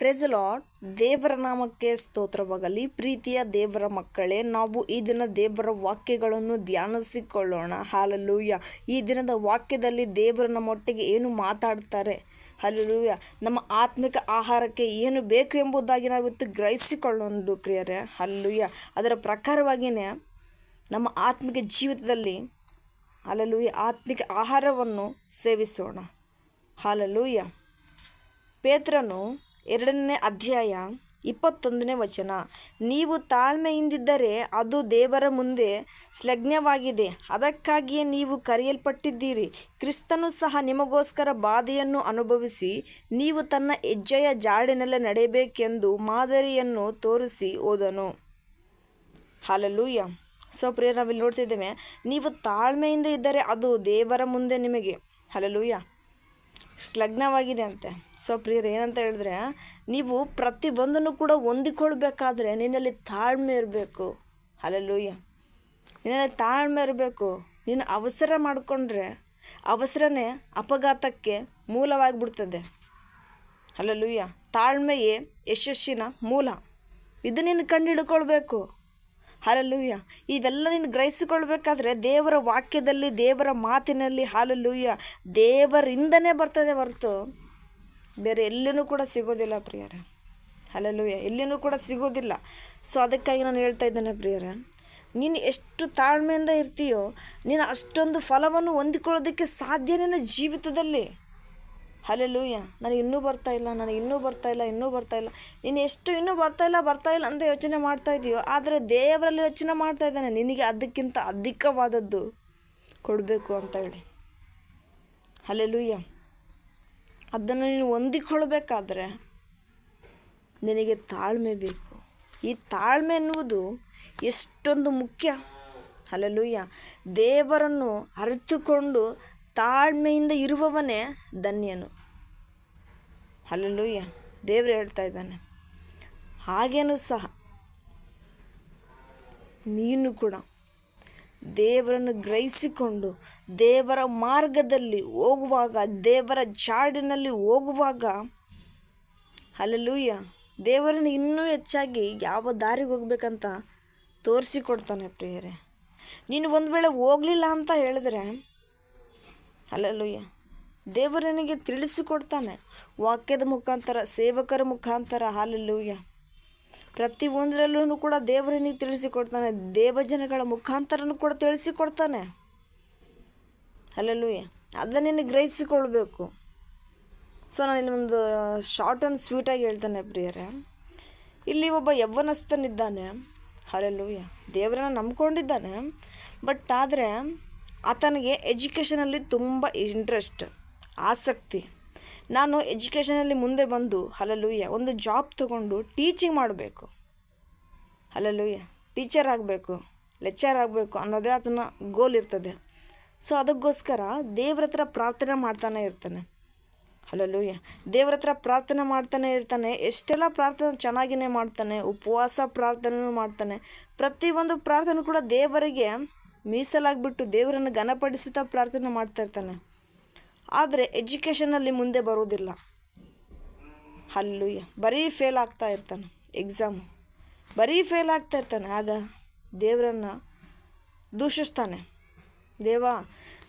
Praise lord. ದೇವರ ನಾಮಕ್ಕೆ ಸ್ತೋತ್ರವಾಗಲಿ. ಪ್ರೀತಿಯ ದೇವರ ಮಕ್ಕಳೇ, ನಾವು ಈ ದಿನ ದೇವರ ವಾಕ್ಯಗಳನ್ನು ಧ್ಯಾನಿಸಿಕೊಳ್ಳೋಣ. ಹಾಲೆಲೂಯ. ಈ ದಿನದ ವಾಕ್ಯದಲ್ಲಿ ದೇವರು ನಮ್ಮೊಟ್ಟಿಗೆ ಏನು ಮಾತಾಡ್ತಾರೆ, ಹಾಲೆಲೂಯ, ನಮ್ಮ ಆತ್ಮಿಕ ಆಹಾರಕ್ಕೆ ಏನು ಬೇಕು ಎಂಬುದಾಗಿ ನಾವು ಇವತ್ತು ಗ್ರಹಿಸಿಕೊಳ್ಳೋಣ ಪ್ರಿಯರೇ. ಹಾಲೆಲೂಯ. ಅದರ ಪ್ರಕಾರವಾಗಿಯೇ ನಮ್ಮ ಆತ್ಮಿಕ ಜೀವಿತದಲ್ಲಿ ಹಾಲೆಲೂಯ ಆತ್ಮಿಕ ಆಹಾರವನ್ನು ಸೇವಿಸೋಣ. ಹಾಲೆಲೂಯ. ಪೇತ್ರನು 2ನೇ ಅಧ್ಯಾಯ 21ನೇ ವಚನ. ನೀವು ತಾಳ್ಮೆಯಿಂದಿದ್ದರೆ ಅದು ದೇವರ ಮುಂದೆ ಶ್ಲಾಘ್ಯವಾಗಿದೆ. ಅದಕ್ಕಾಗಿಯೇ ನೀವು ಕರೆಯಲ್ಪಟ್ಟಿದ್ದೀರಿ. ಕ್ರಿಸ್ತನು ಸಹ ನಿಮಗೋಸ್ಕರ ಬಾಧೆಯನ್ನು ಅನುಭವಿಸಿ ನೀವು ತನ್ನ ಹೆಜ್ಜೆಯ ಜಾಡಿನಲ್ಲೇ ನಡೆಯಬೇಕೆಂದು ಮಾದರಿಯನ್ನು ತೋರಿಸಿ ಹೋದನು. ಹಾಲೆಲೂಯ. ಸೊ ಪ್ರಿಯ, ನಾವಿಲ್ಲಿ ನೋಡ್ತಿದ್ದೇವೆ, ನೀವು ತಾಳ್ಮೆಯಿಂದ ಇದ್ದರೆ ಅದು ದೇವರ ಮುಂದೆ ನಿಮಗೆ ಹಾಲೆಲೂಯ ಶ್ಲಾಘ್ಯವಾಗಿದೆ ಅಂತೆ. ಸೊ ಪ್ರಿಯರು, ಏನಂತ ಹೇಳಿದ್ರೆ, ನೀವು ಪ್ರತಿಯೊಂದನ್ನು ಕೂಡ ಹೊಂದಿಕೊಳ್ಬೇಕಾದ್ರೆ ನಿನ್ನಲ್ಲಿ ತಾಳ್ಮೆ ಇರಬೇಕು. ಹಾಲೆಲೂಯ. ನಿನ್ನಲ್ಲಿ ತಾಳ್ಮೆ ಇರಬೇಕು. ನೀನು ಅವಸರ ಮಾಡಿಕೊಂಡ್ರೆ ಅವಸರನೇ ಅಪಘಾತಕ್ಕೆ ಮೂಲವಾಗಿಬಿಡ್ತದೆ. ಹಾಲೆಲೂಯ. ತಾಳ್ಮೆಯೇ ಯಶಸ್ಸಿನ ಮೂಲ. ಇದು ನೀನು ಕಂಡುಹಿಡ್ಕೊಳ್ಬೇಕು. ಹಾಲೆಲೂಯ. ಇವೆಲ್ಲ ನೀನು ಗ್ರಹಿಸಿಕೊಳ್ಬೇಕಾದ್ರೆ ದೇವರ ವಾಕ್ಯದಲ್ಲಿ, ದೇವರ ಮಾತಿನಲ್ಲಿ ಹಾಲೆಲೂಯ ದೇವರಿಂದನೇ ಬರ್ತದೆ ಹೊರತು ಬೇರೆ ಎಲ್ಲಿನೂ ಕೂಡ ಸಿಗೋದಿಲ್ಲ ಪ್ರಿಯರೇ. ಹಾಲೆಲೂಯ. ಎಲ್ಲಿನೂ ಕೂಡ ಸಿಗೋದಿಲ್ಲ. ಸೊ ಅದಕ್ಕಾಗಿ ನಾನು ಹೇಳ್ತಾ ಇದ್ದೇನೆ ಪ್ರಿಯರೇ, ನೀನು ಎಷ್ಟು ತಾಳ್ಮೆಯಿಂದ ಇರ್ತೀಯೋ ನೀನು ಅಷ್ಟೊಂದು ಫಲವನ್ನು ಹೊಂದಿಕೊಳ್ಳೋದಕ್ಕೆ ಸಾಧ್ಯ ನಿನ್ನ ಜೀವಿತದಲ್ಲಿ. ಹಾಲೆಲೂಯ. ನನಗೆ ಇನ್ನೂ ಬರ್ತಾ ಇಲ್ಲ ನೀನು ಎಷ್ಟು ಇನ್ನೂ ಬರ್ತಾ ಇಲ್ಲ ಅಂತ ಯೋಚನೆ ಮಾಡ್ತಾ ಇದೆಯೋ, ಆದರೆ ದೇವರಲ್ಲಿ ಯೋಚನೆ ಮಾಡ್ತಾ ಇದ್ದಾನೆ ನಿನಗೆ ಅದಕ್ಕಿಂತ ಅಧಿಕವಾದದ್ದು ಕೊಡಬೇಕು ಅಂತ ಹೇಳಿ. ಹಾಲೆಲೂಯ. ಅದನ್ನು ನೀನು ಹೊಂದಿಕೊಳ್ಬೇಕಾದ್ರೆ ನಿನಗೆ ತಾಳ್ಮೆ ಬೇಕು. ಈ ತಾಳ್ಮೆ ಎನ್ನುವುದು ಎಷ್ಟೊಂದು ಮುಖ್ಯ. ಹಾಲೆಲೂಯ. ದೇವರನ್ನು ಅರಿತುಕೊಂಡು ತಾಳ್ಮೆಯಿಂದ ಇರುವವನೇ ಧನ್ಯನು. ಹಾಲೆಲೂಯ. ದೇವರು ಹೇಳ್ತಾ ಇದ್ದಾನೆ, ಹಾಗೇನೂ ಸಹ ನೀನು ಕೂಡ ದೇವರನ್ನು ಗ್ರಹಿಸಿಕೊಂಡು ದೇವರ ಮಾರ್ಗದಲ್ಲಿ ಹೋಗುವಾಗ, ದೇವರ ಜಾಡಿನಲ್ಲಿ ಹೋಗುವಾಗ ಹಾಲೆಲೂಯ ದೇವರನ್ನು ಇನ್ನೂ ಹೆಚ್ಚಾಗಿ ಯಾವ ದಾರಿಗೆ ಹೋಗ್ಬೇಕಂತ ತೋರಿಸಿಕೊಡ್ತಾನೆ ಪ್ರಿಯರೇ. ನೀನು ಒಂದು ವೇಳೆ ಹೋಗಲಿಲ್ಲ ಅಂತ ಹೇಳಿದ್ರೆ ಹಾಲೆಲೂಯ ದೇವರು ನಿನಗೆ ತಿಳಿಸಿಕೊಡ್ತಾನೆ ವಾಕ್ಯದ ಮುಖಾಂತರ, ಸೇವಕರ ಮುಖಾಂತರ. ಹಾಲೆಲೂಯ. ಪ್ರತಿಯೊಂದರಲ್ಲೂ ಕೂಡ ದೇವರನಿಗೆ ತಿಳಿಸಿಕೊಡ್ತಾನೆ. ದೇವಜನಗಳ ಮುಖಾಂತರನೂ ಕೂಡ ತಿಳಿಸಿಕೊಡ್ತಾನೆ. ಹಾಲೆಲೂಯ. ಅದನ್ನು ನೀನು ಗ್ರಹಿಸಿಕೊಳ್ಬೇಕು. ಸೊ ನಾನು ಇಲ್ಲಿ ಒಂದು ಶಾರ್ಟ್ ಆ್ಯಂಡ್ ಸ್ವೀಟಾಗಿ ಹೇಳ್ತಾನೆ ಪ್ರಿಯರೇ. ಇಲ್ಲಿ ಒಬ್ಬ ಯವ್ವನಸ್ಥನಿದ್ದಾನೆ. ಹಾಲೆಲೂಯ. ದೇವರನ್ನು ನಂಬ್ಕೊಂಡಿದ್ದಾನೆ. ಬಟ್ ಆದರೆ ಆತನಿಗೆ ಎಜುಕೇಷನಲ್ಲಿ ತುಂಬ ಇಂಟ್ರೆಸ್ಟ್, ಆಸಕ್ತಿ. ನಾನು ಎಜುಕೇಷನಲ್ಲಿ ಮುಂದೆ ಬಂದು ಹಾಲೆಲೂಯ ಒಂದು ಜಾಬ್ ತೊಗೊಂಡು ಟೀಚಿಂಗ್ ಮಾಡಬೇಕು. ಹಾಲೆಲೂಯ. ಟೀಚರ್ ಆಗಬೇಕು, ಲೆಕ್ಚರ್ ಆಗಬೇಕು ಅನ್ನೋದೇ ಅದನ್ನು ಗೋಲ್ ಇರ್ತದೆ. ಸೊ ಅದಕ್ಕೋಸ್ಕರ ದೇವ್ರ ಹತ್ರ ಪ್ರಾರ್ಥನೆ ಮಾಡ್ತಾನೆ ಇರ್ತಾನೆ. ಹಾಲೆಲೂಯ. ದೇವ್ರ ಹತ್ರ ಪ್ರಾರ್ಥನೆ ಮಾಡ್ತಾನೆ ಇರ್ತಾನೆ. ಎಷ್ಟೆಲ್ಲ ಪ್ರಾರ್ಥನೆ ಚೆನ್ನಾಗಿಯೇ ಮಾಡ್ತಾನೆ. ಉಪವಾಸ ಪ್ರಾರ್ಥನೆಯೂ ಮಾಡ್ತಾನೆ. ಪ್ರತಿಯೊಂದು ಪ್ರಾರ್ಥನೆ ಕೂಡ ದೇವರಿಗೆ ಮೀಸಲಾಗಿಬಿಟ್ಟು ದೇವರನ್ನು ಘನಪಡಿಸುತ್ತಾ ಪ್ರಾರ್ಥನೆ ಮಾಡ್ತಾ ಇರ್ತಾನೆ. ಆದರೆ ಎಜುಕೇಷನಲ್ಲಿ ಮುಂದೆ ಬರೋದಿಲ್ಲ. ಹಾಲೆಲೂಯ. ಬರೀ ಫೇಲ್ ಆಗ್ತಾ ಇರ್ತಾನೆ. ಎಕ್ಸಾಮು ಬರೀ ಫೇಲ್ ಆಗ್ತಾ ಇರ್ತಾನೆ. ಆಗ ದೇವರನ್ನು ದೂಷಿಸ್ತಾನೆ. ದೇವ,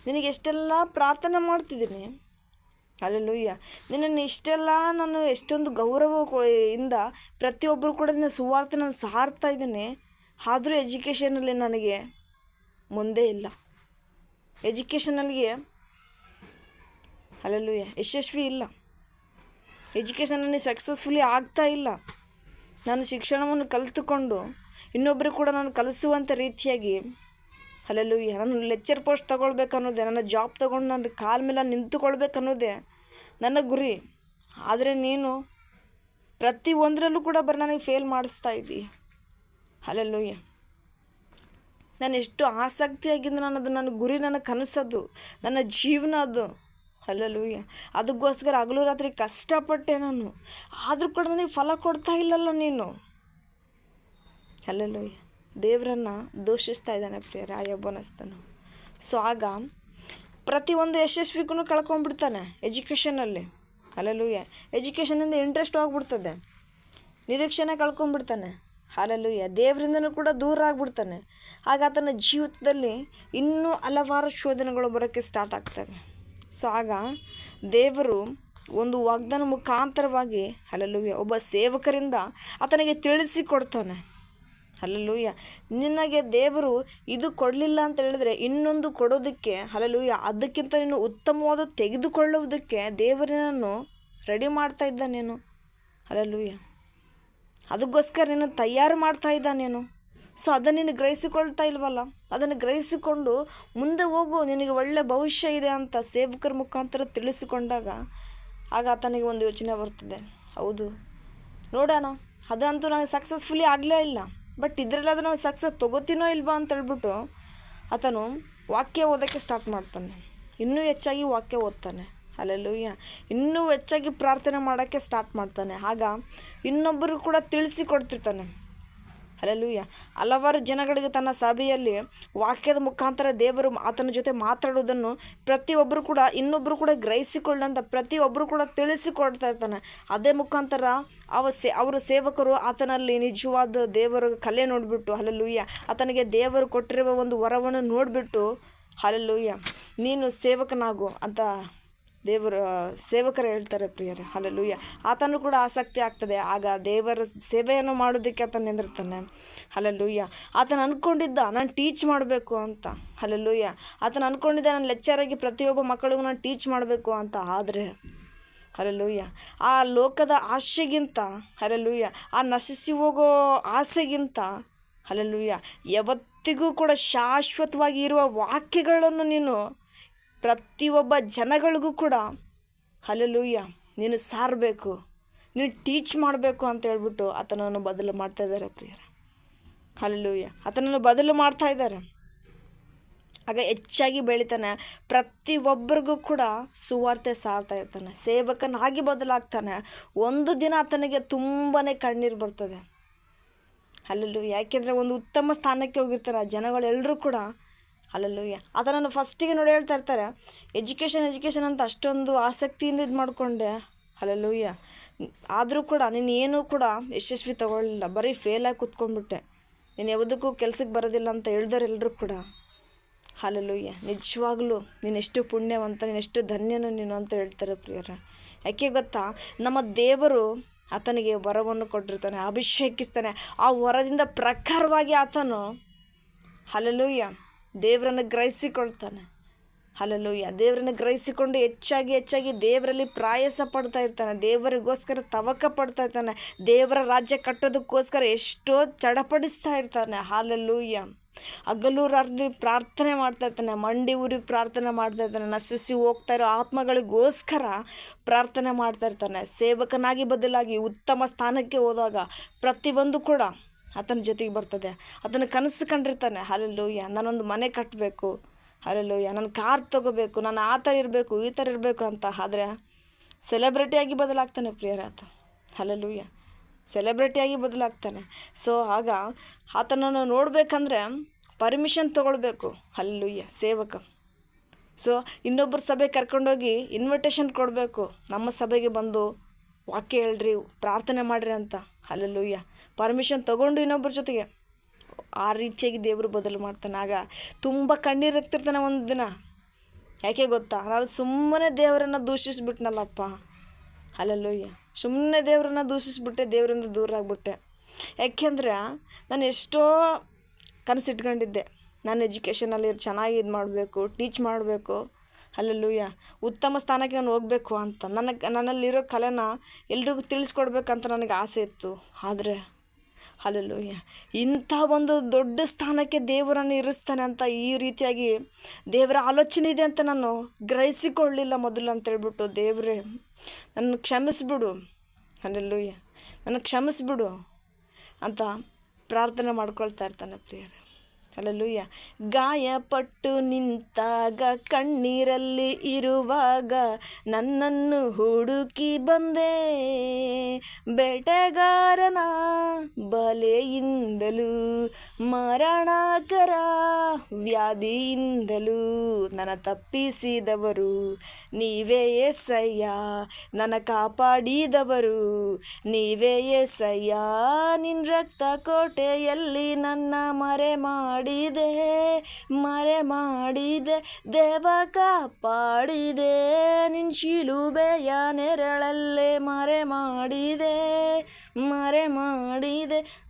ನಿನಗೆ ಎಷ್ಟೆಲ್ಲ ಪ್ರಾರ್ಥನೆ ಮಾಡ್ತಿದ್ದೀನಿ. ಹಾಲೆಲೂಯ. ನಿನ್ನನ್ನು ಇಷ್ಟೆಲ್ಲ ನಾನು ಎಷ್ಟೊಂದು ಗೌರವದಿಂದ ಪ್ರತಿಯೊಬ್ಬರು ಕೂಡ ನಿನ್ನ ಸುವಾರ್ತೆ ನಾನು ಸಾರ್ತಾ ಇದ್ದೀನಿ. ಆದರೂ ಎಜುಕೇಷನಲ್ಲಿ ನನಗೆ ಮುಂದೆ ಇಲ್ಲ. ಎಜುಕೇಷನಲ್ಲಿಗೆ ಹಾಲೆಲೂಯ ಯಶಸ್ವಿ ಇಲ್ಲ. ಎಜುಕೇಷನಲ್ಲಿ ಸಕ್ಸಸ್ಫುಲಿ ಆಗ್ತಾ ಇಲ್ಲ. ನಾನು ಶಿಕ್ಷಣವನ್ನು ಕಲಿತುಕೊಂಡು ಇನ್ನೊಬ್ಬರು ಕೂಡ ನಾನು ಕಲಿಸುವಂಥ ರೀತಿಯಾಗಿ ಹಾಲೆಲೂಯ ನಾನು ಲೆಕ್ಚರ್ ಪೋಸ್ಟ್ ತೊಗೊಳ್ಬೇಕನ್ನೋದೇ, ನನ್ನ ಜಾಬ್ ತೊಗೊಂಡು ನನ್ನ ಕಾಲ ಮೇಲೆ ನಿಂತುಕೊಳ್ಬೇಕನ್ನೋದೇ ನನ್ನ ಗುರಿ. ಆದರೆ ನೀನು ಪ್ರತಿಯೊಂದರಲ್ಲೂ ಕೂಡ ಬರೀ ನನಗೆ ಫೇಲ್ ಮಾಡಿಸ್ತಾ ಇದ್ದೀ. ಹಾಲೆಲೂಯ. ನಾನು ಎಷ್ಟು ಆಸಕ್ತಿಯಾಗಿದ್ದು ನನ್ನ ಗುರಿ, ನನ್ನ ಕನಸದು, ನನ್ನ ಜೀವನ ಅದು. ಹಾಲೆಲೂಯ. ಅದಕ್ಕೋಸ್ಕರ ಹಗಲು ರಾತ್ರಿ ಕಷ್ಟಪಟ್ಟೆ ನಾನು. ಆದರೂ ಕೂಡ ನನಗೆ ಫಲ ಕೊಡ್ತಾ ಇಲ್ಲಲ್ಲ ನೀನು. ಹಾಲೆಲೂಯ. ದೇವರನ್ನು ದೂಷಿಸ್ತಾ ಇದ್ದಾನೆ ಪ್ರಿಯರೇ ಆ ಯೌವನಸ್ಥನು. ಸೊ ಆಗ ಪ್ರತಿಯೊಂದು ಯಶಸ್ವಿಗೂ ಕಳ್ಕೊಂಡ್ಬಿಡ್ತಾನೆ ಎಜುಕೇಷನಲ್ಲಿ. ಹಲ್ಲೆಲೂಯಾ. ಎಜುಕೇಷನಿಂದ ಇಂಟ್ರೆಸ್ಟ್ ಹೋಗ್ಬಿಡ್ತದೆ, ನಿರೀಕ್ಷೆನೇ ಕಳ್ಕೊಂಡ್ಬಿಡ್ತಾನೆ. ಹಲ್ಲೆಲೂಯಾ. ದೇವರಿಂದನೂ ಕೂಡ ದೂರ ಆಗಿಬಿಡ್ತಾನೆ. ಆಗ ಆತನ ಜೀವಿತದಲ್ಲಿ ಇನ್ನೂ ಹಲವಾರು ಶೋಧನೆಗಳು ಬರೋಕ್ಕೆ ಸ್ಟಾರ್ಟ್ ಆಗ್ತವೆ. ಸೊ ಆಗ ದೇವರು ಒಂದು ವಾಗ್ದಾನ ಮುಖಾಂತರವಾಗಿ ಹಲ್ಲೆಲೂಯಾ ಒಬ್ಬ ಸೇವಕರಿಂದ ಆತನಿಗೆ ತಿಳಿಸಿಕೊಡ್ತಾನೆ. ಹಲ್ಲೆಲೂಯಾ. ನಿನಗೆ ದೇವರು ಇದು ಕೊಡಲಿಲ್ಲ ಅಂತ ಹೇಳಿದ್ರೆ ಇನ್ನೊಂದು ಕೊಡೋದಕ್ಕೆ, ಹಲ್ಲೆಲೂಯಾ, ಅದಕ್ಕಿಂತ ನೀನು ಉತ್ತಮವಾದ ತೆಗೆದುಕೊಳ್ಳುವುದಕ್ಕೆ ದೇವರನ್ನು ರೆಡಿ ಮಾಡ್ತಾ ಇದ್ದಾನೇನು. ಹಲ್ಲೆಲೂಯಾ. ಅದಕ್ಕೋಸ್ಕರ ನೀನು ತಯಾರು ಮಾಡ್ತಾ ಇದ್ದಾನೇನು. ಸೊ ಅದನ್ನು ನೀನು ಗ್ರಹಿಸಿಕೊಳ್ತಾ ಇಲ್ವಲ್ಲ. ಅದನ್ನು ಗ್ರಹಿಸಿಕೊಂಡು ಮುಂದೆ ಹೋಗು, ನಿನಗೆ ಒಳ್ಳೆಯ ಭವಿಷ್ಯ ಇದೆ ಅಂತ ಸೇವಕರ ಮುಖಾಂತರ ತಿಳಿಸಿಕೊಂಡಾಗ ಆಗ ಆತನಿಗೆ ಒಂದು ಯೋಚನೆ ಬರ್ತದೆ, ಹೌದು ನೋಡೋಣ, ಅದಂತೂ ನನಗೆ ಸಕ್ಸಸ್ಫುಲಿ ಆಗಲೇ ಇಲ್ಲ, ಬಟ್ ಇದರಲ್ಲಾದರೂ ನಾನು ಸಕ್ಸಸ್ ತೊಗೋತೀನೋ ಇಲ್ವಾ ಅಂತ ಹೇಳ್ಬಿಟ್ಟು ಆತನು ವಾಕ್ಯ ಓದೋಕ್ಕೆ ಸ್ಟಾರ್ಟ್ ಮಾಡ್ತಾನೆ. ಇನ್ನೂ ಹೆಚ್ಚಾಗಿ ವಾಕ್ಯ ಓದ್ತಾನೆ. ಹಲ್ಲೆಲೂಯಾ. ಇನ್ನೂ ಹೆಚ್ಚಾಗಿ ಪ್ರಾರ್ಥನೆ ಮಾಡೋಕ್ಕೆ ಸ್ಟಾರ್ಟ್ ಮಾಡ್ತಾನೆ. ಆಗ ಇನ್ನೊಬ್ಬರು ಕೂಡ ತಿಳಿಸಿಕೊಡ್ತಿರ್ತಾನೆ. ಹಲ್ಲೆಲೂಯಾ. ಹಲವಾರು ಜನಗಳಿಗೆ ತನ್ನ ಸಭೆಯಲ್ಲಿ ವಾಕ್ಯದ ಮುಖಾಂತರ ದೇವರು ಆತನ ಜೊತೆ ಮಾತಾಡೋದನ್ನು ಪ್ರತಿಯೊಬ್ಬರು ಕೂಡ ಇನ್ನೊಬ್ಬರು ಕೂಡ ಗ್ರಹಿಸಿಕೊಳ್ಳಂತ ಪ್ರತಿಯೊಬ್ಬರು ಕೂಡ ತಿಳಿಸಿಕೊಡ್ತಾ ಇರ್ತಾನೆ. ಅದೇ ಮುಖಾಂತರ ಅವರ ಸೇವಕರು ಆತನಲ್ಲಿ ನಿಜವಾದ ದೇವರ ಕಲೆ ನೋಡಿಬಿಟ್ಟು, ಹಲ್ಲೆಲೂಯಾ, ಆತನಿಗೆ ದೇವರು ಕೊಟ್ಟಿರುವ ಒಂದು ವರವನ್ನು ನೋಡಿಬಿಟ್ಟು, ಹಲ್ಲೆಲೂಯಾ, ನೀನು ಸೇವಕನಾಗು ಅಂತ ಸೇವಕರು ಹೇಳ್ತಾರೆ ಪ್ರಿಯರೇ. ಹಲ್ಲೆಲೂಯಾ. ಆತನು ಕೂಡ ಆಸಕ್ತಿ ಆಗ್ತದೆ. ಆಗ ದೇವರ ಸೇವೆಯನ್ನು ಮಾಡೋದಕ್ಕೆ ಆತನು ನಿಂದಿರ್ತಾನೆ. ಹಲ್ಲೆಲೂಯಾ. ಆತನು ಅಂದ್ಕೊಂಡಿದ್ದ ನಾನು ಟೀಚ್ ಮಾಡಬೇಕು ಅಂತ. ಹಲ್ಲೆಲೂಯಾ. ಆತನು ಅಂದ್ಕೊಂಡಿದ್ದ ನಾನು ಲೆಕ್ಚರಾಗಿ ಪ್ರತಿಯೊಬ್ಬ ಮಕ್ಕಳಿಗೂ ನಾನು ಟೀಚ್ ಮಾಡಬೇಕು ಅಂತ. ಆದರೆ ಹಲ್ಲೆಲೂಯಾ, ಆ ಲೋಕದ ಆಸೆಗಿಂತ, ಹಲ್ಲೆಲೂಯಾ, ಆ ನಶಿಸಿ ಹೋಗೋ ಆಸೆಗಿಂತ, ಹಲ್ಲೆಲೂಯಾ, ಯಾವತ್ತಿಗೂ ಕೂಡ ಶಾಶ್ವತವಾಗಿ ಇರುವ ವಾಕ್ಯಗಳನ್ನು ನೀನು ಪ್ರತಿಯೊಬ್ಬ ಜನಗಳಿಗೂ ಕೂಡ, ಹಲ್ಲೆಲೂಯಾ, ನೀನು ಸಾರಬೇಕು, ನೀನು ಟೀಚ್ ಮಾಡಬೇಕು ಅಂತ ಹೇಳ್ಬಿಟ್ಟು ಆತನನ್ನು ಬದಲು ಮಾಡ್ತಾ ಇದ್ದಾರೆ ಪ್ರಿಯರೇ. ಹಲ್ಲೆಲೂಯಾ. ಆತನನ್ನು ಬದಲು ಮಾಡ್ತಾ ಇದ್ದಾರೆ. ಆಗ ಹೆಚ್ಚಾಗಿ ಬೆಳಿತಾನೆ. ಪ್ರತಿಯೊಬ್ಬರಿಗೂ ಕೂಡ ಸುವಾರ್ತೆ ಸಾರ್ತಾ ಇರ್ತಾನೆ. ಸೇವಕನಾಗಿ ಬದಲಾಗ್ತಾನೆ. ಒಂದು ದಿನ ಆತನಿಗೆ ತುಂಬಾ ಕಣ್ಣೀರು ಬರ್ತದೆ. ಹಲ್ಲೆಲೂಯಾ. ಯಾಕೆಂದರೆ ಒಂದು ಉತ್ತಮ ಸ್ಥಾನಕ್ಕೆ ಹೋಗಿರ್ತಾರೆ ಆ ಜನಗಳೆಲ್ಲರೂ ಕೂಡ. ಹಲ್ಲೆಲೂಯಾ. ಆತನನ್ನು ಫಸ್ಟಿಗೆ ನೋಡಿ ಹೇಳ್ತಾ ಇರ್ತಾರೆ, ಎಜುಕೇಷನ್ ಅಂತ ಅಷ್ಟೊಂದು ಆಸಕ್ತಿಯಿಂದ ಇದು ಮಾಡಿಕೊಂಡೆ. ಹಲ್ಲೆಲೂಯಾ. ಆದರೂ ಕೂಡ ನೀನು ಏನೂ ಕೂಡ ಯಶಸ್ವಿ ತಗೊಳ್ಳಿಲ್ಲ, ಬರೀ ಫೇಲಾಗಿ ಕೂತ್ಕೊಂಡ್ಬಿಟ್ಟೆ, ನೀನು ಯಾವುದಕ್ಕೂ ಕೆಲ್ಸಕ್ಕೆ ಬರೋದಿಲ್ಲ ಅಂತ ಹೇಳ್ದರೆಲ್ಲರೂ ಕೂಡ. ಹಲ್ಲೆಲೂಯಾ. ನಿಜವಾಗ್ಲೂ ನೀನೆಷ್ಟು ಪುಣ್ಯವಂತ, ನೀನೆಷ್ಟು ಧನ್ಯನು ನೀನು ಅಂತ ಹೇಳ್ತಾರೆ ಪ್ರಿಯರೇ. ಯಾಕೆ ಗೊತ್ತಾ, ನಮ್ಮ ದೇವರು ಆತನಿಗೆ ವರವನ್ನು ಕೊಟ್ಟಿರ್ತಾನೆ, ಅಭಿಷೇಕಿಸ್ತಾನೆ. ಆ ವರದಿಂದ ಪ್ರಕಾರವಾಗಿ ಆತನು, ಹಲ್ಲೆಲೂಯಾ, ದೇವರನ್ನು ಗ್ರಹಿಸಿಕೊಳ್ತಾನೆ. ಹಲ್ಲೆಲೂಯಾ. ದೇವರನ್ನು ಗ್ರಹಿಸಿಕೊಂಡು ಹೆಚ್ಚಾಗಿ ದೇವರಲ್ಲಿ ಪ್ರಯಾಸ ಪಡ್ತಾ ಇರ್ತಾನೆ. ದೇವರಿಗೋಸ್ಕರ ತವಕ ಪಡ್ತಾ ಇರ್ತಾನೆ. ದೇವರ ರಾಜ್ಯ ಕಟ್ಟೋದಕ್ಕೋಸ್ಕರ ಎಷ್ಟೋ ಚಡಪಡಿಸ್ತಾ ಇರ್ತಾನೆ. ಹಲ್ಲೆಲೂಯಾ. ಹಗಲು ರಾತ್ರಿ ಪ್ರಾರ್ಥನೆ ಮಾಡ್ತಾ ಇರ್ತಾನೆ. ಮಂಡಿ ಊರಿ ಪ್ರಾರ್ಥನೆ ಮಾಡ್ತಾ ಇರ್ತಾನೆ. ನಶಿಸಿ ಹೋಗ್ತಾ ಇರೋ ಆತ್ಮಗಳಿಗೋಸ್ಕರ ಪ್ರಾರ್ಥನೆ ಮಾಡ್ತಾ ಇರ್ತಾನೆ. ಸೇವಕನಾಗಿ ಬದಲಾಗಿ ಉತ್ತಮ ಸ್ಥಾನಕ್ಕೆ ಹೋದಾಗ ಪ್ರತಿಯೊಂದು ಕೂಡ ಆತನ ಜೊತೆಗೆ ಬರ್ತದೆ. ಅದನ್ನು ಕನಸು ಕಂಡಿರ್ತಾನೆ. ಹಲ್ಲೆಲೂಯಾ. ನಾನೊಂದು ಮನೆ ಕಟ್ಟಬೇಕು, ಹಲ್ಲೆಲೂಯಾ, ನಾನು ಕಾರ್ ತೊಗೋಬೇಕು, ನಾನು ಆ ಥರ ಇರಬೇಕು, ಈ ಥರ ಇರಬೇಕು ಅಂತ. ಆದರೆ ಸೆಲೆಬ್ರಿಟಿಯಾಗಿ ಬದಲಾಗ್ತಾನೆ ಪ್ರಿಯರೇ ಆತ. ಹಲ್ಲೆಲೂಯಾ. ಸೆಲೆಬ್ರಿಟಿಯಾಗಿ ಬದಲಾಗ್ತಾನೆ. ಸೊ ಆಗ ಆತನನ್ನು ನೋಡಬೇಕಂದ್ರೆ ಪರ್ಮಿಷನ್ ತೊಗೊಳ್ಬೇಕು. ಹಲ್ಲೆಲೂಯಾ. ಸೇವಕ. ಸೊ ಇನ್ನೊಬ್ಬರ ಸಭೆ ಕರ್ಕೊಂಡೋಗಿ ಇನ್ವಿಟೇಷನ್ ಕೊಡಬೇಕು, ನಮ್ಮ ಸಭೆಗೆ ಬಂದು ವಾಕ್ಯ ಹೇಳ್ರಿ, ಪ್ರಾರ್ಥನೆ ಮಾಡಿರಿ ಅಂತ. ಹಲ್ಲೆಲೂಯಾ. ಪರ್ಮಿಷನ್ ತೊಗೊಂಡು ಇನ್ನೊಬ್ಬರ ಜೊತೆಗೆ ಆ ರೀತಿಯಾಗಿ ದೇವರು ಬದಲು ಮಾಡ್ತಾನೆ. ಆಗ ತುಂಬ ಕಣ್ಣೀರು ಹಾಕ್ತಿರ್ತಾನೆ ಒಂದು ದಿನ. ಯಾಕೆ ಗೊತ್ತಾ, ನಾನು ಸುಮ್ಮನೆ ದೇವರನ್ನು ದೂಷಿಸ್ಬಿಟ್ನಲ್ಲಪ್ಪ. ಹಲ್ಲೆಲೂಯಾ. ಸುಮ್ಮನೆ ದೇವರನ್ನು ದೂಷಿಸ್ಬಿಟ್ಟೆ, ದೇವರಿಂದ ದೂರ ಆಗಿಬಿಟ್ಟೆ. ಯಾಕೆಂದ್ರೆ ನಾನು ಎಷ್ಟೋ ಕನಸಿಟ್ಕೊಂಡಿದ್ದೆ, ನಾನು ಎಜುಕೇಷನಲ್ಲಿ ಚೆನ್ನಾಗಿ ಇದು ಮಾಡಬೇಕು, ಟೀಚ್ ಮಾಡಬೇಕು, ಹಲ್ಲೆಲೂಯಾ, ಉತ್ತಮ ಸ್ಥಾನಕ್ಕೆ ನಾನು ಹೋಗಬೇಕು ಅಂತ. ನನ್ನಲ್ಲಿರೋ ಕಲೆನ ಎಲ್ರಿಗೂ ತಿಳಿಸ್ಕೊಡ್ಬೇಕಂತ ನನಗೆ ಆಸೆ ಇತ್ತು. ಆದರೆ ಹಲ್ಲೆಲೂಯಾ, ಇಂಥ ಒಂದು ದೊಡ್ಡ ಸ್ಥಾನಕ್ಕೆ ದೇವರನ್ನು ಇರಿಸ್ತಾನೆ ಅಂತ ಈ ರೀತಿಯಾಗಿ ದೇವರ ಆಲೋಚನೆ ಇದೆ ಅಂತ ನಾನು ಗ್ರಹಿಸಿಕೊಳ್ಳಲಿಲ್ಲ ಮೊದಲು ಅಂತೇಳ್ಬಿಟ್ಟು, ದೇವರೇ ನನ್ನ ಕ್ಷಮಿಸ್ಬಿಡು, ಹಲ್ಲೆಲೂಯಾ, ನನ್ನ ಕ್ಷಮಿಸ್ಬಿಡು ಅಂತ ಪ್ರಾರ್ಥನೆ ಮಾಡ್ಕೊಳ್ತಾ ಇರ್ತಾನೆ ಪ್ರಿಯರೇ. ಹಲ್ಲೆಲೂಯಾ. ಗಾಯಪಟ್ಟು ನಿಂತಾಗ ಕಣ್ಣೀರಲ್ಲಿ ಇರುವಾಗ ನನ್ನನ್ನು ಹುಡುಕಿ ಬಂದೆ, ಬೇಟೆಗಾರನ ಬಲೆಯಿಂದಲೂ ಮರಣಕರ ವ್ಯಾಧಿಯಿಂದಲೂ ನನ್ನ ತಪ್ಪಿಸಿದವರು ನೀವೇ యేసయ్య, ನನ್ನ ಕಾಪಾಡಿದವರು ನೀವೇ యేసయ్ಯ. ನಿನ್ನ ರಕ್ತ ಕೋಟೆಯಲ್ಲಿ ನನ್ನ ಮರೆ ಮಾಡಿದೆ ದೇವ ಕಾಪಾಡಿದೆ, ನಿನ್ನ ಶಿಲುಬೆಯ ನೆರಳಲ್ಲೇ ಮರೆ ಮಾಡಿದೆ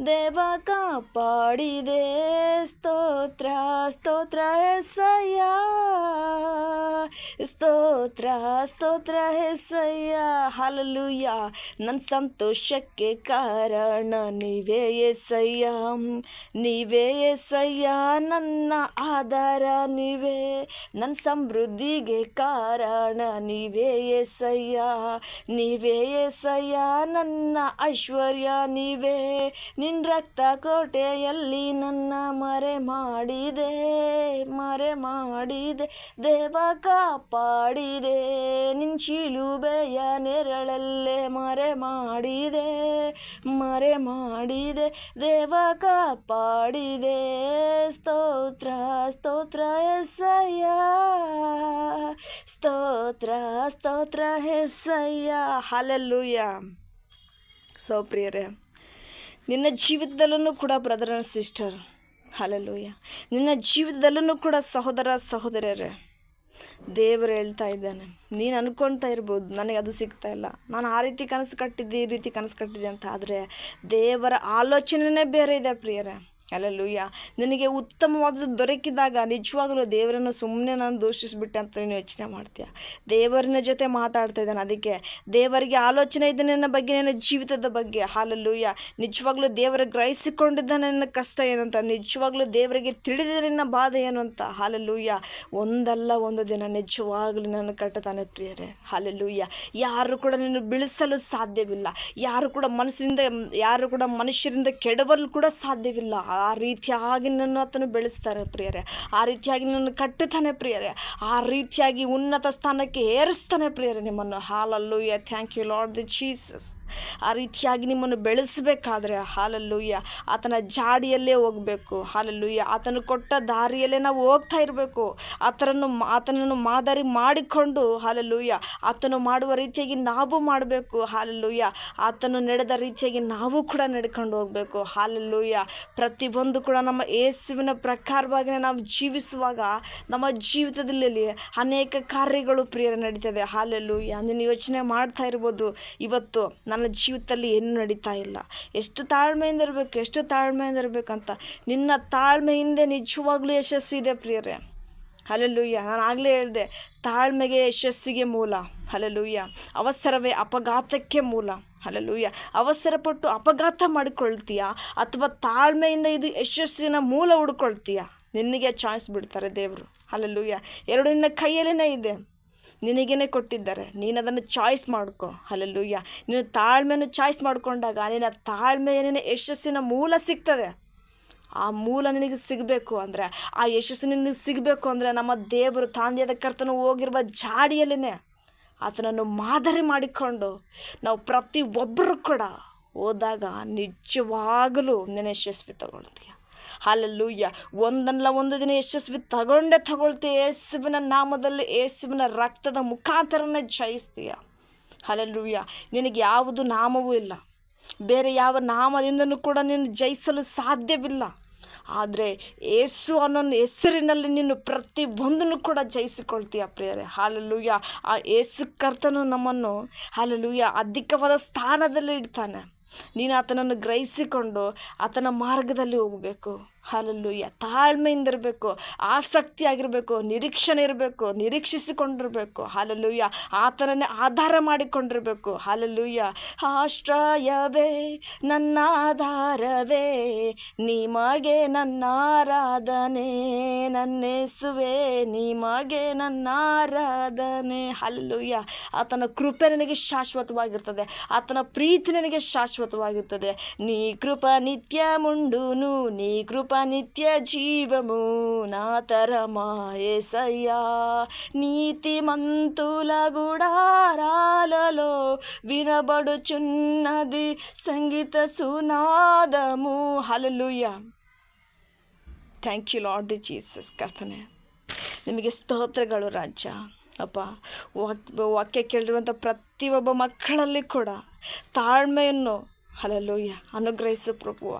ದೇವ ಕಾಪಾಡಿದೆ. ಸ್ತೋತ್ರ ಸ್ತೋತ್ರ యేసయ్య, ಸ್ತೋತ್ರ యేసయ్య. ಹಲ್ಲೆಲೂಯಾ. ನನ್ನ ಸಂತೋಷಕ್ಕೆ ಕಾರಣ ನೀವೇ యేసయ్య, ನನ್ನ ಆಧಾರ ನೀವೇ, ನನ್ನ ಸಮೃದ್ಧಿಗೆ ಕಾರಣ ನೀವೇ యేసయ్య, ನನ್ನ ಐಶ್ವರ್ಯ ನೀವೇ. ನಿನ್ನ ರಕ್ತ ಕೋಟೆಯಲ್ಲಿ ನನ್ನ ಮರೆ ಮಾಡಿದೆ ದೇವ ಕಾಪಾಡಿದೆ, ನಿನ್ನ ಶಿಲುಬೆಯ ನೆರಳಲ್ಲೇ ಮರೆ ಮಾಡಿದೆ ದೇವ ಕಾಪಾಡಿದೆ. ಸ್ತೋತ್ರ యేసయ్య, ಸ್ತೋತ್ರ యేసయ్య. ಹಲ್ಲೆಲೂಯಾ. ಸೊ ಪ್ರಿಯರೇ, ನಿನ್ನ ಜೀವಿತದಲ್ಲೂ ಕೂಡ ಬ್ರದರ್ ಆ್ಯಂಡ್ ಸಿಸ್ಟರ್, ಹಲ್ಲೆಲೂಯಾ, ನಿನ್ನ ಜೀವಿತದಲ್ಲೂ ಕೂಡ ಸಹೋದರ ಸಹೋದರಿಯರೇ, ದೇವರು ಹೇಳ್ತಾ ಇದ್ದಾನೆ. ನೀನು ಅಂದ್ಕೊಳ್ತಾ ಇರ್ಬೋದು ನನಗೆ ಅದು ಸಿಗ್ತಾ ಇಲ್ಲ, ನಾನು ಆ ರೀತಿ ಕನಸು ಕಟ್ಟಿದ್ದೆ, ಈ ರೀತಿ ಕನಸು ಕಟ್ಟಿದ್ದೆ ಅಂತ. ಆದರೆ ದೇವರ ಆಲೋಚನೆಯೇ ಬೇರೆ ಇದೆ ಪ್ರಿಯರೇ. ಹಲ್ಲೆಲೂಯಾ. ನಿನಗೆ ಉತ್ತಮವಾದದ್ದು ದೊರಕಿದಾಗ ನಿಜವಾಗಲೂ ದೇವರನ್ನು ಸುಮ್ಮನೆ ನಾನು ದೂಷಿಸಿಬಿಟ್ಟೆ ಅಂತ ನೀನು ಯೋಚನೆ ಮಾಡ್ತೀಯ. ದೇವರಿನ ಜೊತೆ ಮಾತಾಡ್ತಾ ಇದ್ದಾನೆ. ಅದಕ್ಕೆ ದೇವರಿಗೆ ಆಲೋಚನೆ ಇದೆ ನಿನ್ನ ಬಗ್ಗೆ, ನಿನ್ನ ಜೀವಿತದ ಬಗ್ಗೆ. ಹಲ್ಲೆಲೂಯಾ. ನಿಜವಾಗ್ಲೂ ದೇವರ ಗ್ರಹಿಸಿಕೊಂಡಿದ್ದಾನೆ ನಿನ್ನ ಕಷ್ಟ ಏನಂತ, ನಿಜವಾಗ್ಲೂ ದೇವರಿಗೆ ತಿಳಿದಿದೆ ನಿನ್ನ ಬಾಧೆ ಏನು ಅಂತ. ಹಲ್ಲೆಲೂಯಾ. ಒಂದಲ್ಲ ಒಂದು ದಿನ ನಿಜವಾಗ್ಲೂ ನನ್ನ ಕಟ್ಟುತ್ತಾನೆ ಪ್ರಿಯರೇ. ಹಲ್ಲೆಲೂಯಾ. ಯಾರು ಕೂಡ ನಿನ್ನ ಬೀಳಿಸಲು ಸಾಧ್ಯವಿಲ್ಲ, ಯಾರು ಕೂಡ ಮನುಷ್ಯರಿಂದ ಕೆಡವಲು ಕೂಡ ಸಾಧ್ಯವಿಲ್ಲ. ಆ ರೀತಿಯಾಗಿ ನನ್ನ ಆತನು ಬೆಳೆಸ್ತಾರೆ ಪ್ರಿಯರೇ, ಆ ರೀತಿಯಾಗಿ ನಿನ್ನನ್ನು ಕಟ್ಟುತ್ತಾನೆ ಪ್ರಿಯರೇ, ಆ ರೀತಿಯಾಗಿ ಉನ್ನತ ಸ್ಥಾನಕ್ಕೆ ಏರಿಸ್ತಾನೆ ಪ್ರಿಯರೇ ನಿಮ್ಮನ್ನು. Hallelujah. Thank you Lord the Jesus. ಆ ರೀತಿಯಾಗಿ ನಿಮ್ಮನ್ನು ಬೆಳೆಸಬೇಕಾದ್ರೆ ಹಲ್ಲೆಲೂಯಾ ಆತನ ಜಾಡಿಯಲ್ಲೇ ಹೋಗಬೇಕು. ಹಲ್ಲೆಲೂಯಾ. ಆತನು ಕೊಟ್ಟ ದಾರಿಯಲ್ಲೇ ನಾವು ಹೋಗ್ತಾ ಇರಬೇಕು. ಆತನನ್ನು ಮಾದರಿ ಮಾಡಿಕೊಂಡು ಹಲ್ಲೆಲೂಯಾ ಆತನು ಮಾಡುವ ರೀತಿಯಾಗಿ ನಾವು ಮಾಡಬೇಕು. ಹಲ್ಲೆಲೂಯಾ. ಆತನು ನಡೆದ ರೀತಿಯಾಗಿ ನಾವು ಕೂಡ ನಡ್ಕೊಂಡು ಹೋಗಬೇಕು. ಹಲ್ಲೆಲೂಯಾ. ಪ್ರತಿಯೊಂದು ಕೂಡ ನಮ್ಮ ಯೇಸುವಿನ ಪ್ರಕಾರವಾಗಿ ನಾವು ಜೀವಿಸುವಾಗ ನಮ್ಮ ಜೀವಿತದಲ್ಲಿ ಅನೇಕ ಕಾರ್ಯಗಳು ಪ್ರಿಯರ ನಡೀತದೆ. ಹಲ್ಲೆಲೂಯಾ. ನೀನು ಯೋಚನೆ ಮಾಡ್ತಾ ಇರ್ಬೋದು, ಇವತ್ತು ನನ್ನ ಜೀವಿತದಲ್ಲಿ ಏನು ನಡೀತಾ ಇಲ್ಲ, ಎಷ್ಟು ತಾಳ್ಮೆಯಿಂದ ಇರಬೇಕಂತ. ನಿನ್ನ ತಾಳ್ಮೆಯಿಂದ ನಿಜವಾಗ್ಲೂ ಯಶಸ್ಸು ಇದೆ ಪ್ರಿಯರೇ. ಹಲ್ಲೆಲೂಯಾ. ನಾನು ಆಗಲೇ ಹೇಳಿದೆ, ತಾಳ್ಮೆಗೆ ಯಶಸ್ಸಿಗೆ ಮೂಲ. ಹಲ್ಲೆಲೂಯಾ. ಅವಸರವೇ ಅಪಘಾತಕ್ಕೆ ಮೂಲ. ಹಲ್ಲೆಲೂಯಾ. ಅವಸರಪಟ್ಟು ಅಪಘಾತ ಮಾಡಿಕೊಳ್ತೀಯಾ ಅಥವಾ ತಾಳ್ಮೆಯಿಂದ ಇದು ಯಶಸ್ಸಿನ ಮೂಲ ಹುಡ್ಕೊಳ್ತೀಯಾ? ನಿನಗೆ ಚಾಯ್ಸ್ ಬಿಡ್ತಾರೆ ದೇವರು. ಹಲ್ಲೆಲೂಯಾ. ಎರಡು ನಿನ್ನ ಕೈಯಲ್ಲೇ ಇದೆ, ನಿನಗೇನೆ ಕೊಟ್ಟಿದ್ದಾರೆ, ನೀನು ಅದನ್ನು ಚಾಯ್ಸ್ ಮಾಡ್ಕೊ. ಹಲ್ಲೆಲೂಯಾ. ನೀನು ತಾಳ್ಮೆಯನ್ನು ಚಾಯ್ಸ್ ಮಾಡಿಕೊಂಡಾಗ ನಿನ್ನ ತಾಳ್ಮೆಯ ಯಶಸ್ಸಿನ ಮೂಲ ಸಿಗ್ತದೆ. ಆ ಮೂಲ ನಿನಗೆ ಸಿಗಬೇಕು ಅಂದರೆ, ಆ ಯಶಸ್ಸು ನಿನಗೆ ಸಿಗಬೇಕು ಅಂದರೆ ನಮ್ಮ ದೇವರು ತಂದೆಯಾದ ಕರ್ತನು ಹೋಗಿರುವ ಜಾಡಿಯಲ್ಲೇ ಆತನನ್ನು ಮಾದರಿ ಮಾಡಿಕೊಂಡು ನಾವು ಪ್ರತಿಯೊಬ್ಬರು ಕೂಡ ಹೋದಾಗ ನಿಜವಾಗಲೂ ನೀನು ಯಶಸ್ವಿ ತಗೊಳ್ತೀಯ. ಹಲ್ಲೆಲೂಯಾ. ಒಂದಲ್ಲ ಒಂದು ದಿನ ಯಶಸ್ವಿ ತಗೊಳ್ತೀಯ. ಯೇಸುವಿನ ನಾಮದಲ್ಲಿ, ಯೇಸುವಿನ ರಕ್ತದ ಮುಖಾಂತರನೇ ಜಯಿಸ್ತೀಯ. ಹಲ್ಲೆಲೂಯಾ. ನಿನಗೆ ಯಾವುದು ನಾಮವೂ ಇಲ್ಲ, ಬೇರೆ ಯಾವ ನಾಮದಿಂದನೂ ಕೂಡ ನೀನು ಜಯಿಸಲು ಸಾಧ್ಯವಿಲ್ಲ. ಆದರೆ ಯೇಸು ಅನ್ನೋ ಹೆಸರಿನಲ್ಲಿ ನೀನು ಪ್ರತಿಯೊಂದನ್ನು ಕೂಡ ಜಯಿಸಿಕೊಳ್ತೀಯ ಪ್ರಿಯರೇ. ಹಲ್ಲೆಲೂಯಾ. ಆ ಯೇಸು ಕರ್ತನು ನಮ್ಮನ್ನು ಹಲ್ಲೆಲೂಯಾ ಅಧಿಕವಾದ ಸ್ಥಾನದಲ್ಲಿ ಇಡ್ತಾನೆ. ನೀನು ಆತನನ್ನು ಗ್ರಹಿಸಿಕೊಂಡು ಆತನ ಮಾರ್ಗದಲ್ಲಿ ಹೋಗಬೇಕು. ಹಲ್ಲೆಲೂಯಾ. ತಾಳ್ಮೆಯಿಂದ ಇರಬೇಕು, ಆಸಕ್ತಿಯಾಗಿರಬೇಕು, ನಿರೀಕ್ಷಣೆ ಇರಬೇಕು, ನಿರೀಕ್ಷಿಸಿಕೊಂಡಿರಬೇಕು. ಹಲ್ಲೆಲೂಯಾ. ಆತನನ್ನೇ ಆಧಾರ ಮಾಡಿಕೊಂಡಿರಬೇಕು. ಹಲ್ಲೆಲೂಯಾ. ಆಶ್ರಯವೇ ನನ್ನ ಆಧಾರವೇ, ನಿಮಗೆ ನನ್ನ ಆರಾಧನೆ, ನನ್ನೇಸುವೆ ನಿಮಗೆ ನನ್ನ ಆರಾಧನೆ. ಹಲ್ಲೆಲೂಯಾ. ಆತನ ಕೃಪೆ ನನಗೆ ಶಾಶ್ವತವಾಗಿರ್ತದೆ, ಆತನ ಪ್ರೀತಿ ನನಗೆ ಶಾಶ್ವತವಾಗಿರ್ತದೆ. ನೀ ಕೃಪ ನಿತ್ಯ ಮುಂಡುನು, ನೀ ಕೃಪ నిత్య జీవము నా తరమా యేసయ్యా. నీతిమంతుల గుడారాలలో వినబడుచున్నది సంగీత సునాదము. హల్లెలూయా. Thank you lord Jesus. ಕರ್ತನೆ ನಿಮಗೆ ಸ್ತೋತ್ರಗಳು ರಾಜ. ಅಪ್ಪ, ವಾಕ್ಯ ಕೇಳಿರುವಂಥ ಪ್ರತಿಯೊಬ್ಬ ಮಕ್ಕಳಲ್ಲಿ ಕೂಡ ತಾಳ್ಮೆಯನ್ನು ಹಲ್ಲೆಲೂಯಾ ಅನುಗ್ರಹಿಸು ಪ್ರಭುವ.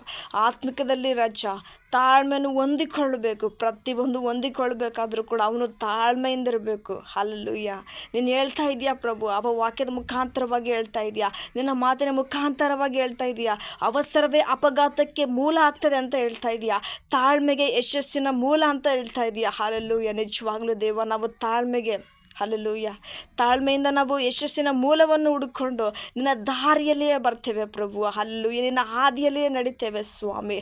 ಆತ್ಮಿಕದಲ್ಲಿ ರಾಜ ತಾಳ್ಮೆಯನ್ನು ಹೊಂದಿಕೊಳ್ಳಬೇಕು. ಪ್ರತಿಯೊಂದು ಹೊಂದಿಕೊಳ್ಬೇಕಾದ್ರೂ ಕೂಡ ಅವನು ತಾಳ್ಮೆಯಿಂದ ಇರಬೇಕು. ಹಲ್ಲೆಲೂಯಾ. ನೀನು ಹೇಳ್ತಾ ಇದೆಯಾ ಪ್ರಭು, ವಾಕ್ಯದ ಮುಖಾಂತರವಾಗಿ ಹೇಳ್ತಾ ಇದೆಯಾ, ನಿನ್ನ ಮಾತಿನ ಮುಖಾಂತರವಾಗಿ ಹೇಳ್ತಾ ಇದೆಯಾ. ಅವಸರವೇ ಅಪಘಾತಕ್ಕೆ ಮೂಲ ಆಗ್ತದೆ ಅಂತ ಹೇಳ್ತಾ ಇದೆಯಾ. ತಾಳ್ಮೆಗೆ ಯಶಸ್ಸಿನ ಮೂಲ ಅಂತ ಹೇಳ್ತಾ ಇದೆಯಾ. ಹಲ್ಲೆಲೂಯಾ. ನಿಜವಾಗ್ಲೂ ದೇವ, ನಾವು ತಾಳ್ಮೆಗೆ ಹಲ್ಲೆಲೂಯಾ ತಾಳ್ಮೆಯಿಂದ ನಾವು ಯಶಸ್ಸಿನ ಮೂಲವನ್ನು ಹುಡುಕೊಂಡು ನಿನ್ನ ದಾರಿಯಲ್ಲಿಯೇ ಬರ್ತೇವೆ ಪ್ರಭು. ಹಲ್ಲೆಲೂಯಾ. ನಿನ್ನ ಹಾದಿಯಲ್ಲಿಯೇ ನಡಿತೇವೆ ಸ್ವಾಮಿ.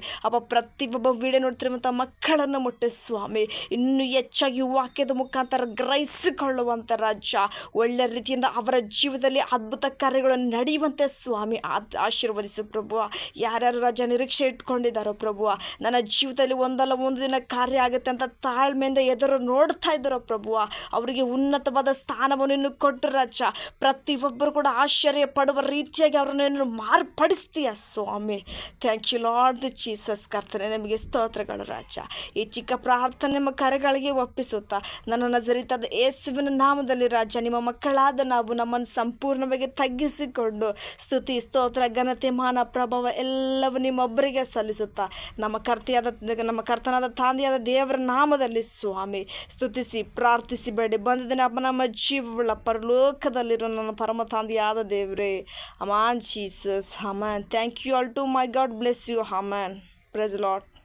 ಪ್ರತಿಯೊಬ್ಬ ವಿಡಿಯೋ ನೋಡ್ತಿರುವಂಥ ಮಕ್ಕಳನ್ನು ಮುಟ್ಟೆ ಸ್ವಾಮಿ. ಇನ್ನೂ ಹೆಚ್ಚಾಗಿ ವಾಕ್ಯದ ಮುಖಾಂತರ ಗ್ರಹಿಸಿಕೊಳ್ಳುವಂಥ ರಾಜ, ಒಳ್ಳೆ ರೀತಿಯಿಂದ ಅವರ ಜೀವನದಲ್ಲಿ ಅದ್ಭುತ ಕಾರ್ಯಗಳನ್ನು ನಡೆಯುವಂತೆ ಸ್ವಾಮಿ ಆಶೀರ್ವದಿಸು ಪ್ರಭು. ಯಾರ್ಯಾರು ರಾಜ ನಿರೀಕ್ಷೆ ಇಟ್ಕೊಂಡಿದ್ದಾರೋ ಪ್ರಭು, ನನ್ನ ಜೀವಿತದಲ್ಲಿ ಒಂದಲ್ಲ ಒಂದು ದಿನ ಕಾರ್ಯ ಆಗುತ್ತೆ ಅಂತ ತಾಳ್ಮೆಯಿಂದ ಎದುರು ನೋಡ್ತಾ ಇದ್ದಾರೋ ಪ್ರಭು, ಅವರಿಗೆ ಉನ್ನತವಾದ ಸ್ಥಾನವನ್ನು ಇನ್ನು ಕೊಟ್ಟು ರಾಜ, ಪ್ರತಿಯೊಬ್ಬರು ಕೂಡ ಆಶ್ಚರ್ಯ ಪಡುವ ರೀತಿಯಾಗಿ ಅವರನ್ನು ಮಾರ್ಪಡಿಸ್ತೀಯ ಸ್ವಾಮಿ. Thank you lord Jesus. ಕರ್ತನೆ ನಿಮಗೆ ಸ್ತೋತ್ರಗಳು ರಾಜ. ಈ ಚಿಕ್ಕ ಪ್ರಾರ್ಥನೆ ನಿಮ್ಮ ಕರೆಗಳಿಗೆ ಒಪ್ಪಿಸುತ್ತಾ ನನ್ನ ನಜರೇತಾದ ಯೇಸುವಿನ ನಾಮದಲ್ಲಿ ರಾಜ, ನಿಮ್ಮ ಮಕ್ಕಳಾದ ನಾವು ನಮ್ಮನ್ನು ಸಂಪೂರ್ಣವಾಗಿ ತಗ್ಗಿಸಿಕೊಂಡು ಸ್ತುತಿ ಸ್ತೋತ್ರ ಘನತೆ ಮಾನ ಪ್ರಭಾವ ಎಲ್ಲವೂ ನಿಮ್ಮೊಬ್ಬರಿಗೆ ಸಲ್ಲಿಸುತ್ತಾ ನಮ್ಮ ಕರ್ತನಾದ ತಂದೆಯಾದ ದೇವರ ನಾಮದಲ್ಲಿ ಸ್ವಾಮಿ ಸ್ತುತಿಸಿ ಪ್ರಾರ್ಥಿಸಿ ಬೇಡಿ ಬಂದಿದ್ದೇನೆ ಅಪ್ಪ, ನಮ್ಮ ಜೀವವುಳ್ಳ ಪರಲೋಕದಲ್ಲಿರೋ ನನ್ನ ಪರಮ ತಂದೆಯಾದ ದೇವರೇ. Amen Jesus. Amen. Thank you all to my God bless you. Amen. Praise lord.